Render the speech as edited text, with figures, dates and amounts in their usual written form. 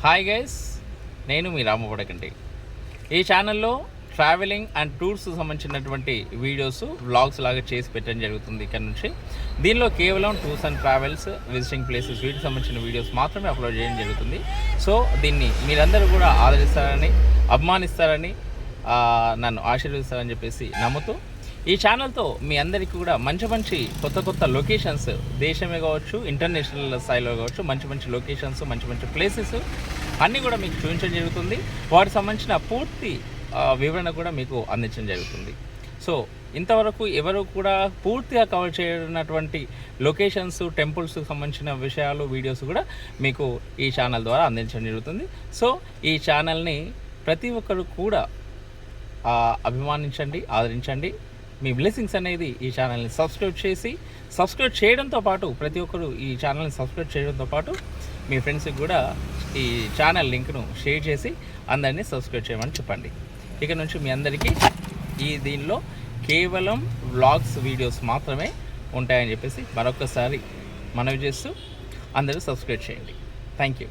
Hi guys, నేను మీ రామపడకండి. ఈ ఛానల్లో ట్రావెలింగ్ అండ్ టూర్స్ సంబంధించినటువంటి వీడియోస్ వ్లాగ్స్ లాగా చేసి పెట్టడం జరుగుతుంది. ఇక్కడ నుంచి దీనిలో కేవలం tours and travels, visiting places, వీటికి సంబంధించిన వీడియోస్ మాత్రమే అప్లోడ్ చేయడం జరుగుతుంది. సో దీన్ని మీరందరూ కూడా ఆదరిస్తారని, అభిమానిస్తారని, నన్ను ఆశీర్వదిస్తారని చెప్పేసి నమ్ముతూ ఈ ఛానల్తో మీ అందరికీ కూడా మంచి కొత్త లొకేషన్స్, దేశమే కావచ్చు, ఇంటర్నేషనల్ స్థాయిలో కావచ్చు, మంచి లొకేషన్స్, మంచి ప్లేసెస్ అన్నీ కూడా మీకు చూపించడం జరుగుతుంది. వాటికి సంబంధించిన పూర్తి వివరణ కూడా మీకు అందించడం జరుగుతుంది. సో ఇంతవరకు ఎవరు కూడా పూర్తిగా కవర్ చేయనటువంటి లొకేషన్స్, టెంపుల్స్కి సంబంధించిన విషయాలు, వీడియోస్ కూడా మీకు ఈ ఛానల్ ద్వారా అందించడం జరుగుతుంది. సో ఈ ఛానల్ని ప్రతి ఒక్కరు కూడా అభిమానించండి, ఆదరించండి. మీ బ్లెస్సింగ్స్ అనేది ఈ ఛానల్ని సబ్స్క్రైబ్ చేయడంతో పాటు, ప్రతి ఒక్కరు ఈ ఛానల్ని సబ్స్క్రైబ్ చేయడంతో పాటు మీ ఫ్రెండ్స్కి కూడా ఈ ఛానల్ లింక్ను షేర్ చేసి అందరినీ సబ్స్క్రైబ్ చేయమని చెప్పండి. ఇక నుంచి మీ అందరికీ దీనిలో కేవలం వ్లాగ్స్, వీడియోస్ మాత్రమే ఉంటాయని చెప్పేసి మరొకసారి మనవి చేస్తూ అందరూ సబ్స్క్రైబ్ చేయండి. Thank you.